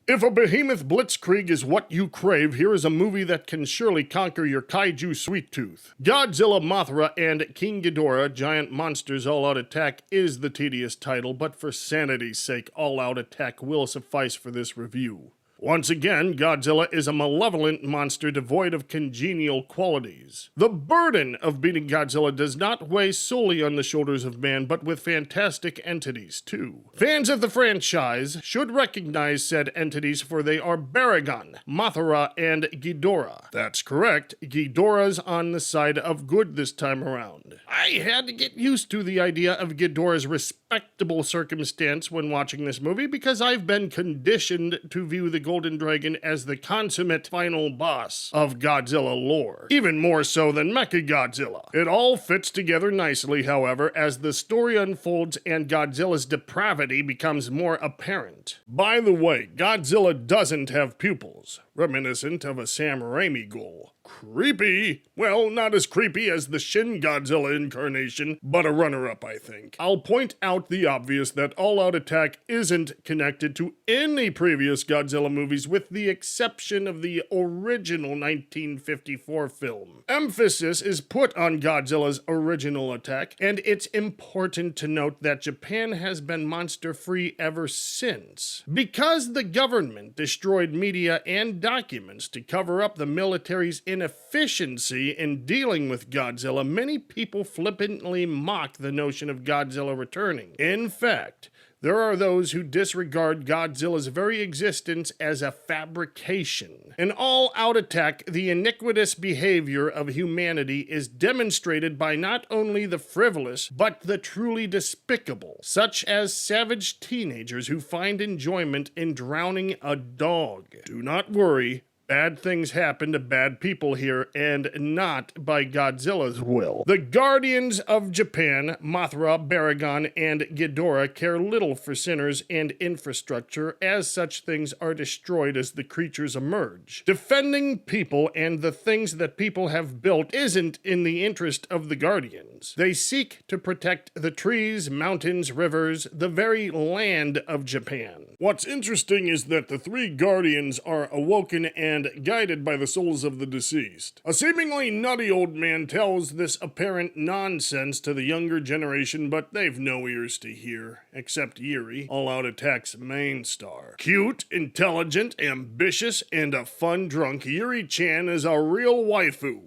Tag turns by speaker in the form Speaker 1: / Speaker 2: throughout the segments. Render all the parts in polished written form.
Speaker 1: If a behemoth blitzkrieg is what you crave, here is a movie that can surely conquer your kaiju sweet tooth. Godzilla, Mothra, and King Ghidorah, Giant Monsters All-Out Attack is the tedious title, but for sanity's sake, All-Out Attack will suffice for this review. Once again, Godzilla is a malevolent monster devoid of congenial qualities. The burden of beating Godzilla does not weigh solely on the shoulders of man, but with fantastic entities, too. Fans of the franchise should recognize said entities, for they are Baragon, Mothra, and Ghidorah. That's correct, Ghidorah's on the side of good this time around. I had to get used to the idea of Ghidorah's respectable circumstance when watching this movie, because I've been conditioned to view the Golden Dragon as the consummate final boss of Godzilla lore, even more so than Mechagodzilla. It all fits together nicely, however, as the story unfolds and Godzilla's depravity becomes more apparent. By the way, Godzilla doesn't have pupils, reminiscent of a Sam Raimi ghoul. Creepy. Well, not as creepy as the Shin Godzilla incarnation, but a runner-up, I think. I'll point out the obvious that All-Out Attack isn't connected to any previous Godzilla movies with the exception of the original 1954 film. Emphasis is put on Godzilla's original attack, and it's important to note that Japan has been monster-free ever since. Because the government destroyed media and documents to cover up the military's inefficiency in dealing with Godzilla, many people flippantly mock the notion of Godzilla returning. In fact, there are those who disregard Godzilla's very existence as a fabrication. In All-Out Attack, the iniquitous behavior of humanity is demonstrated by not only the frivolous, but the truly despicable, such as savage teenagers who find enjoyment in drowning a dog. Do not worry. Bad things happen to bad people here, and not by Godzilla's will. The Guardians of Japan, Mothra, Baragon, and Ghidorah care little for sinners and infrastructure, as such things are destroyed as the creatures emerge. Defending people and the things that people have built isn't in the interest of the Guardians. They seek to protect the trees, mountains, rivers, the very land of Japan. What's interesting is that the three Guardians are awoken and guided by the souls of the deceased. A seemingly nutty old man tells this apparent nonsense to the younger generation, but they've no ears to hear, except Yuri, All-Out Attack's main star. Cute, intelligent, ambitious, and a fun drunk, Yuri-chan is a real waifu.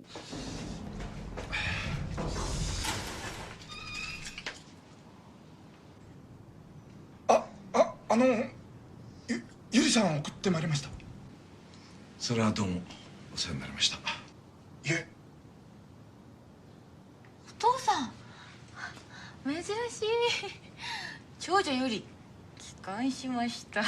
Speaker 2: ゆりさんを送ってまいりました。
Speaker 3: それはどうもお世話になりました。
Speaker 2: いえ。
Speaker 4: お父さん、珍しい。長女より帰還しました。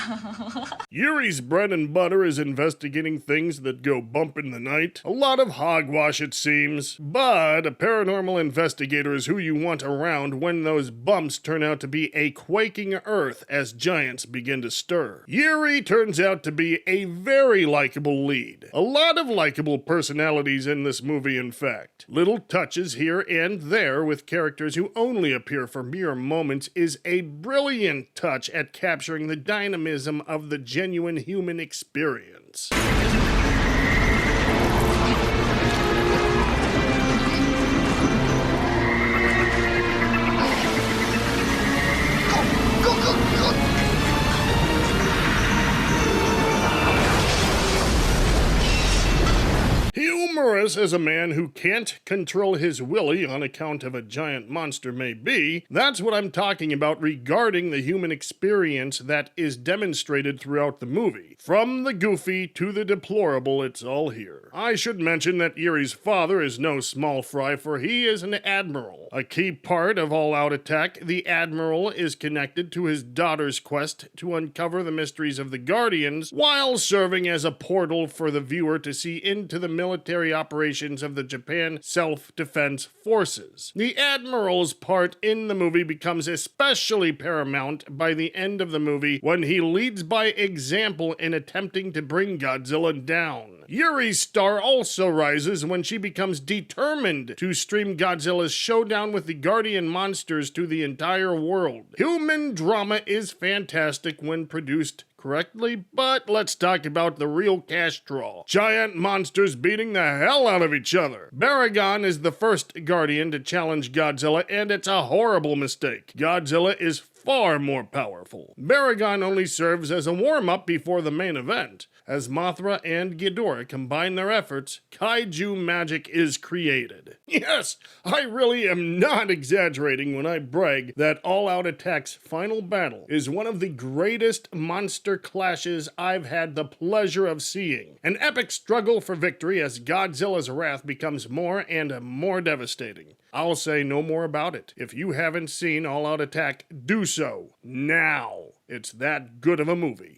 Speaker 1: Yuri's bread and butter is investigating things that go bump in the night. A lot of hogwash, it seems. But a paranormal investigator is who you want around when those bumps turn out to be a quaking earth as giants begin to stir. Yuri turns out to be a very likable lead. A lot of likable personalities in this movie, in fact. Little touches here and there with characters who only appear for mere moments is a brilliant touch at capturing the dynamism of the genuine human experience. Humorous as a man who can't control his willy on account of a giant monster may be, that's what I'm talking about regarding the human experience that is demonstrated throughout the movie. From the goofy to the deplorable, it's all here. I should mention that Yuri's father is no small fry, for he is an admiral. A key part of All-Out Attack, the admiral is connected to his daughter's quest to uncover the mysteries of the Guardians, while serving as a portal for the viewer to see into the military operations of the Japan Self-Defense Forces. The Admiral's part in the movie becomes especially paramount by the end of the movie when he leads by example in attempting to bring Godzilla down. Yuri's star also rises when she becomes determined to stream Godzilla's showdown with the Guardian monsters to the entire world. Human drama is fantastic when produced correctly, but let's talk about the real cash draw. Giant monsters beating the hell out of each other. Baragon is the first Guardian to challenge Godzilla, and it's a horrible mistake. Godzilla is far more powerful. Baragon only serves as a warm-up before the main event. As Mothra and Ghidorah combine their efforts, kaiju magic is created. Yes, I really am not exaggerating when I brag that All Out Attack's final battle is one of the greatest monster clashes I've had the pleasure of seeing. An epic struggle for victory as Godzilla's wrath becomes more and more devastating. I'll say no more about it. If you haven't seen All Out Attack, do so now. It's that good of a movie.